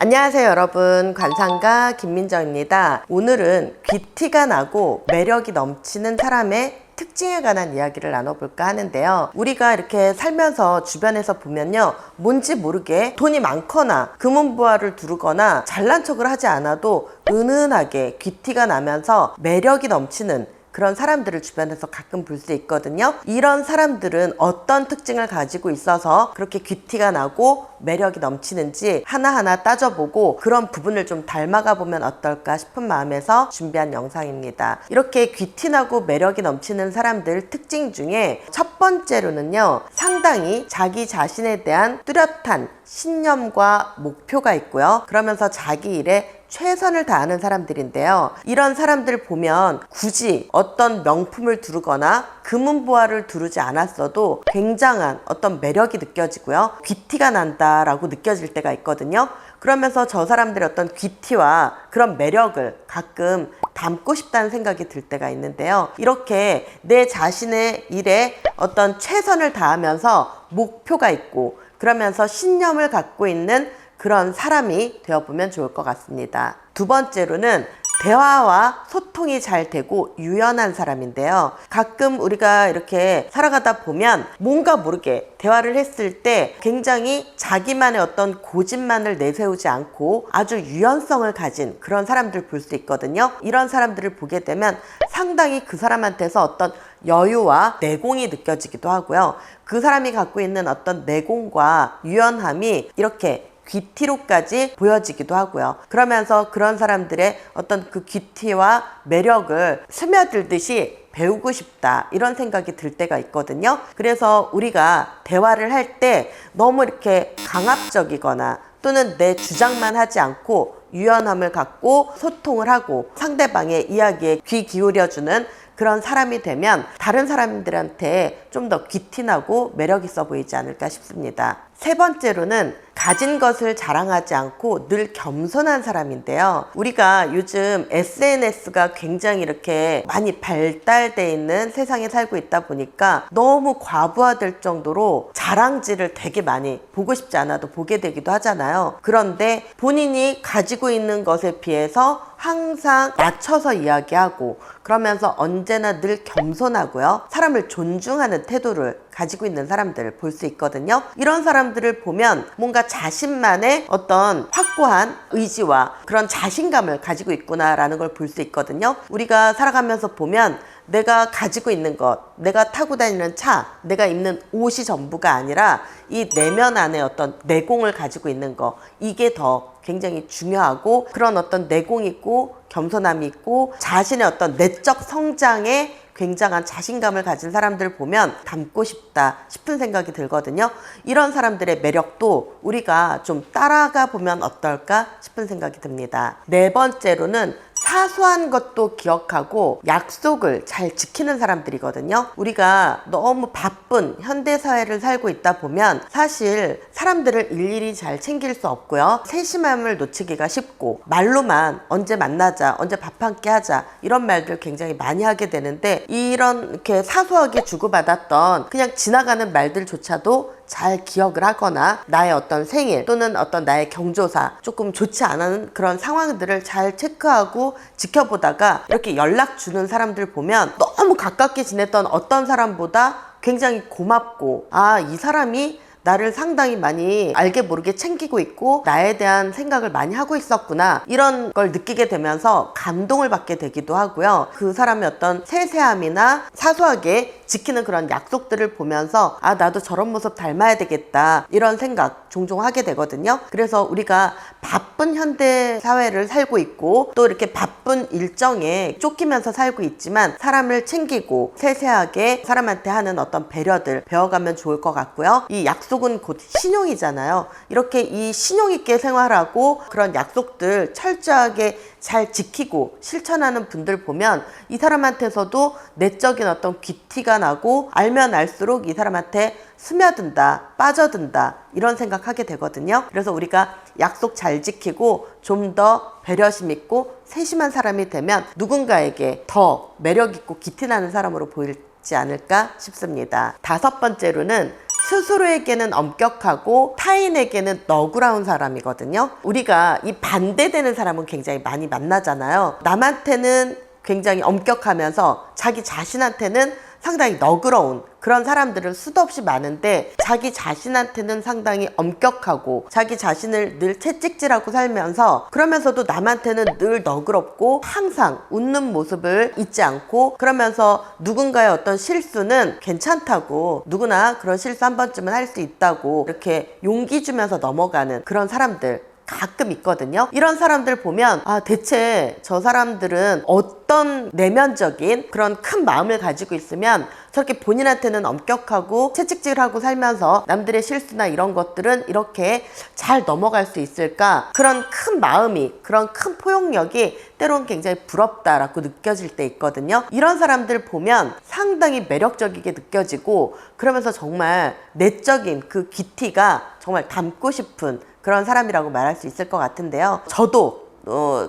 안녕하세요 여러분, 관상가 김민정입니다. 오늘은 귀티가 나고 매력이 넘치는 사람의 특징에 관한 이야기를 나눠볼까 하는데요. 우리가 이렇게 살면서 주변에서 보면요, 뭔지 모르게 돈이 많거나 금은부화를 두르거나 잘난 척을 하지 않아도 은은하게 귀티가 나면서 매력이 넘치는 그런 사람들을 주변에서 가끔 볼 수 있거든요. 이런 사람들은 어떤 특징을 가지고 있어서 그렇게 귀티가 나고 매력이 넘치는지 하나하나 따져보고 그런 부분을 좀 닮아가 보면 어떨까 싶은 마음에서 준비한 영상입니다. 이렇게 귀티나고 매력이 넘치는 사람들 특징 중에 첫 번째로는요, 상당히 자기 자신에 대한 뚜렷한 신념과 목표가 있고요. 그러면서 자기 일에 최선을 다하는 사람들인데요. 이런 사람들 보면 굳이 어떤 명품을 두르거나 금은보화를 두르지 않았어도 굉장한 어떤 매력이 느껴지고요. 귀티가 난다라고 느껴질 때가 있거든요. 그러면서 저 사람들의 어떤 귀티와 그런 매력을 가끔 담고 싶다는 생각이 들 때가 있는데요. 이렇게 내 자신의 일에 어떤 최선을 다하면서 목표가 있고 그러면서 신념을 갖고 있는 그런 사람이 되어보면 좋을 것 같습니다. 두 번째로는 대화와 소통이 잘 되고 유연한 사람인데요. 가끔 우리가 이렇게 살아가다 보면 뭔가 모르게 대화를 했을 때 굉장히 자기만의 어떤 고집만을 내세우지 않고 아주 유연성을 가진 그런 사람들 볼 수 있거든요. 이런 사람들을 보게 되면 상당히 그 사람한테서 어떤 여유와 내공이 느껴지기도 하고요. 그 사람이 갖고 있는 어떤 내공과 유연함이 이렇게 귀티로까지 보여지기도 하고요. 그러면서 그런 사람들의 어떤 그 귀티와 매력을 스며들듯이 배우고 싶다, 이런 생각이 들 때가 있거든요. 그래서 우리가 대화를 할 때 너무 이렇게 강압적이거나 또는 내 주장만 하지 않고 유연함을 갖고 소통을 하고 상대방의 이야기에 귀 기울여주는 그런 사람이 되면 다른 사람들한테 좀 더 귀티나고 매력 있어 보이지 않을까 싶습니다. 세 번째로는 가진 것을 자랑하지 않고 늘 겸손한 사람인데요. 우리가 요즘 SNS가 굉장히 이렇게 많이 발달되어 있는 세상에 살고 있다 보니까 너무 과부하될 정도로 자랑질을 되게 많이 보고 싶지 않아도 보게 되기도 하잖아요. 그런데 본인이 가지고 있는 것에 비해서 항상 낮춰서 이야기하고 그러면서 언제나 늘 겸손하고요, 사람을 존중하는 태도를 가지고 있는 사람들을 볼 수 있거든요. 이런 사람들을 보면 뭔가 자신만의 어떤 확고한 의지와 그런 자신감을 가지고 있구나라는 걸 볼 수 있거든요. 우리가 살아가면서 보면 내가 가지고 있는 것, 내가 타고 다니는 차, 내가 입는 옷이 전부가 아니라 이 내면 안에 어떤 내공을 가지고 있는 거, 이게 더 굉장히 중요하고 그런 어떤 내공이 있고 겸손함이 있고 자신의 어떤 내적 성장에 굉장한 자신감을 가진 사람들 보면 닮고 싶다 싶은 생각이 들거든요. 이런 사람들의 매력도 우리가 좀 따라가 보면 어떨까 싶은 생각이 듭니다. 네 번째로는 사소한 것도 기억하고 약속을 잘 지키는 사람들이거든요. 우리가 너무 바쁜 현대사회를 살고 있다 보면 사실 사람들을 일일이 잘 챙길 수 없고요, 세심함을 놓치기가 쉽고 말로만 언제 만나자, 언제 밥 한 끼 하자, 이런 말들 굉장히 많이 하게 되는데 이런 이렇게 사소하게 주고받았던 그냥 지나가는 말들조차도 잘 기억을 하거나 나의 어떤 생일 또는 어떤 나의 경조사, 조금 좋지 않은 그런 상황들을 잘 체크하고 지켜보다가 이렇게 연락 주는 사람들 보면 너무 가깝게 지냈던 어떤 사람보다 굉장히 고맙고, 아, 이 사람이 나를 상당히 많이 알게 모르게 챙기고 있고 나에 대한 생각을 많이 하고 있었구나, 이런 걸 느끼게 되면서 감동을 받게 되기도 하고요. 그 사람의 어떤 세세함이나 사소하게 지키는 그런 약속들을 보면서 아, 나도 저런 모습 닮아야 되겠다, 이런 생각 종종 하게 되거든요. 그래서 우리가 바쁜 현대 사회를 살고 있고 또 이렇게 바쁜 일정에 쫓기면서 살고 있지만 사람을 챙기고 세세하게 사람한테 하는 어떤 배려들 배워가면 좋을 것 같고요. 이 약속은 곧 신용이잖아요. 이렇게 이 신용 있게 생활하고 그런 약속들 철저하게 잘 지키고 실천하는 분들 보면 이 사람한테서도 내적인 어떤 귀티가 나고 알면 알수록 이 사람한테 스며든다, 빠져든다, 이런 생각하게 되거든요. 그래서 우리가 약속 잘 지키고 좀 더 배려심 있고 세심한 사람이 되면 누군가에게 더 매력 있고 귀티 나는 사람으로 보이지 않을까 싶습니다. 다섯 번째로는 스스로에게는 엄격하고 타인에게는 너그러운 사람이거든요. 우리가 이 반대되는 사람은 굉장히 많이 만나잖아요. 남한테는 굉장히 엄격하면서 자기 자신한테는 상당히 너그러운 그런 사람들은 수도 없이 많은데, 자기 자신한테는 상당히 엄격하고 자기 자신을 늘 채찍질하고 살면서 그러면서도 남한테는 늘 너그럽고 항상 웃는 모습을 잊지 않고, 그러면서 누군가의 어떤 실수는 괜찮다고, 누구나 그런 실수 한 번쯤은 할 수 있다고 이렇게 용기 주면서 넘어가는 그런 사람들 가끔 있거든요. 이런 사람들 보면 대체 저 사람들은 어떤 내면적인 그런 큰 마음을 가지고 있으면 저렇게 본인한테는 엄격하고 채찍질하고 살면서 남들의 실수나 이런 것들은 이렇게 잘 넘어갈 수 있을까? 그런 큰 마음이, 그런 큰 포용력이 때론 굉장히 부럽다라고 느껴질 때 있거든요. 이런 사람들 보면 상당히 매력적이게 느껴지고, 그러면서 정말 내적인 그 귀티가 정말 닮고 싶은 그런 사람이라고 말할 수 있을 것 같은데요. 저도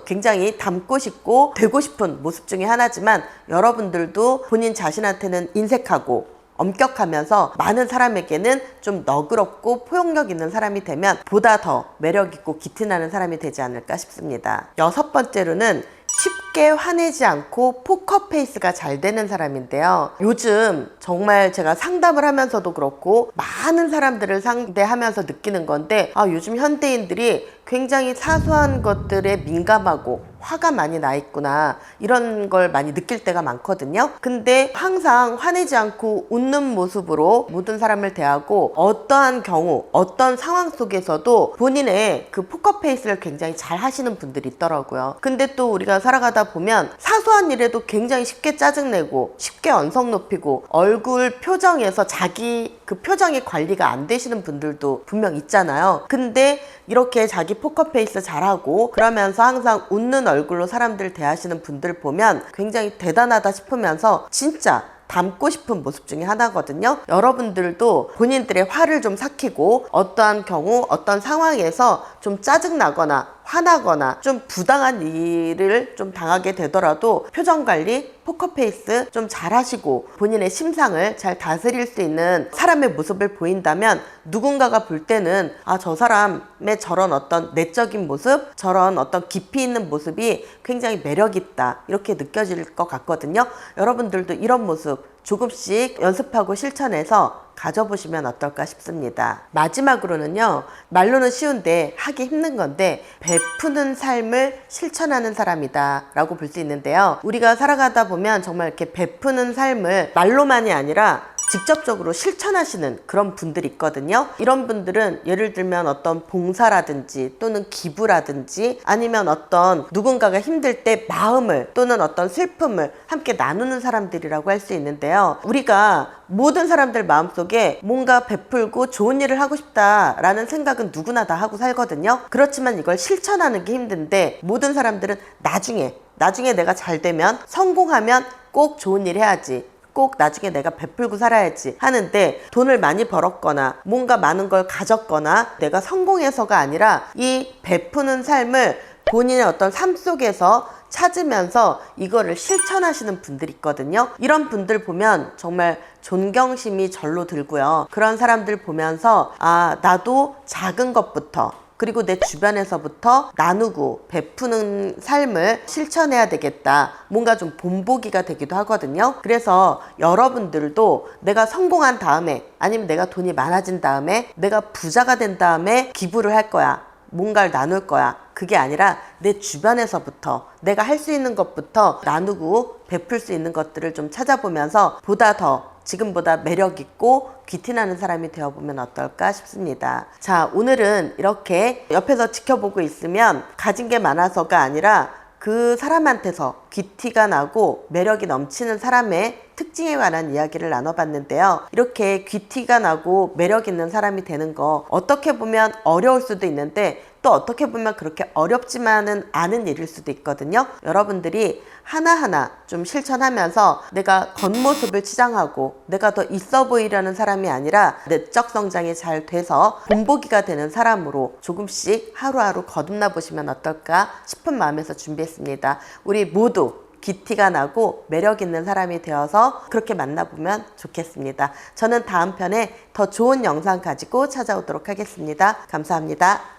굉장히 닮고 싶고 되고 싶은 모습 중에 하나지만, 여러분들도 본인 자신한테는 인색하고 엄격하면서 많은 사람에게는 좀 너그럽고 포용력 있는 사람이 되면 보다 더 매력 있고 기티나는 사람이 되지 않을까 싶습니다. 6번째로는 쉽게 화내지 않고 포커페이스가 잘 되는 사람인데요. 요즘 정말 제가 상담을 하면서도 그렇고 많은 사람들을 상대하면서 느끼는 건데, 요즘 현대인들이 굉장히 사소한 것들에 민감하고 화가 많이 나 있구나, 이런 걸 많이 느낄 때가 많거든요. 근데 항상 화내지 않고 웃는 모습으로 모든 사람을 대하고, 어떠한 경우 어떤 상황 속에서도 본인의 그 포커페이스를 굉장히 잘 하시는 분들이 있더라고요. 근데 또 우리가 살아가다 보면 사소한 일에도 굉장히 쉽게 짜증내고 쉽게 언성 높이고 얼굴 표정에서 자기 그 표정이 관리가 안 되시는 분들도 분명 있잖아요. 근데 이렇게 자기 포커페이스 잘하고 그러면서 항상 웃는 얼굴로 사람들 대하시는 분들 보면 굉장히 대단하다 싶으면서 진짜 닮고 싶은 모습 중에 하나거든요. 여러분들도 본인들의 화를 좀 삭히고, 어떠한 경우 어떤 상황에서 좀 짜증나거나 화나거나 좀 부당한 일을 좀 당하게 되더라도 표정 관리, 포커페이스 좀 잘하시고 본인의 심상을 잘 다스릴 수 있는 사람의 모습을 보인다면, 누군가가 볼 때는 저 사람의 저런 어떤 내적인 모습, 저런 어떤 깊이 있는 모습이 굉장히 매력있다, 이렇게 느껴질 것 같거든요. 여러분들도 이런 모습 조금씩 연습하고 실천해서 가져보시면 어떨까 싶습니다. 마지막으로는요, 말로는 쉬운데 하기 힘든 건데 베푸는 삶을 실천하는 사람이다 라고 볼 수 있는데요. 우리가 살아가다 보면 정말 이렇게 베푸는 삶을 말로만이 아니라 직접적으로 실천하시는 그런 분들이 있거든요. 이런 분들은 예를 들면 어떤 봉사라든지 또는 기부라든지, 아니면 어떤 누군가가 힘들 때 마음을 또는 어떤 슬픔을 함께 나누는 사람들이라고 할 수 있는데요. 우리가 모든 사람들 마음속에 뭔가 베풀고 좋은 일을 하고 싶다라는 생각은 누구나 다 하고 살거든요. 그렇지만 이걸 실천하는 게 힘든데, 모든 사람들은 나중에 내가 잘 되면, 성공하면 꼭 좋은 일 해야지, 꼭 나중에 내가 베풀고 살아야지 하는데, 돈을 많이 벌었거나 뭔가 많은 걸 가졌거나 내가 성공해서가 아니라 이 베푸는 삶을 본인의 어떤 삶 속에서 찾으면서 이거를 실천하시는 분들이 있거든요. 이런 분들 보면 정말 존경심이 절로 들고요. 그런 사람들 보면서 나도 작은 것부터, 그리고 내 주변에서부터 나누고 베푸는 삶을 실천해야 되겠다, 뭔가 좀 본보기가 되기도 하거든요. 그래서 여러분들도 내가 성공한 다음에, 아니면 내가 돈이 많아진 다음에, 내가 부자가 된 다음에 기부를 할 거야, 뭔가를 나눌 거야, 그게 아니라 내 주변에서부터 내가 할 수 있는 것부터 나누고 베풀 수 있는 것들을 좀 찾아보면서 보다 더 지금보다 매력있고 귀티나는 사람이 되어보면 어떨까 싶습니다. 자, 오늘은 이렇게 옆에서 지켜보고 있으면 가진 게 많아서가 아니라 그 사람한테서 귀티가 나고 매력이 넘치는 사람의 특징에 관한 이야기를 나눠봤는데요. 이렇게 귀티가 나고 매력 있는 사람이 되는 거 어떻게 보면 어려울 수도 있는데, 또 어떻게 보면 그렇게 어렵지만은 않은 일일 수도 있거든요. 여러분들이 하나하나 좀 실천하면서 내가 겉모습을 치장하고 내가 더 있어 보이려는 사람이 아니라 내적 성장이 잘 돼서 본보기가 되는 사람으로 조금씩 하루하루 거듭나 보시면 어떨까 싶은 마음에서 준비했습니다. 우리 모두 귀티가 나고 매력 있는 사람이 되어서 그렇게 만나보면 좋겠습니다. 저는 다음 편에 더 좋은 영상 가지고 찾아오도록 하겠습니다. 감사합니다.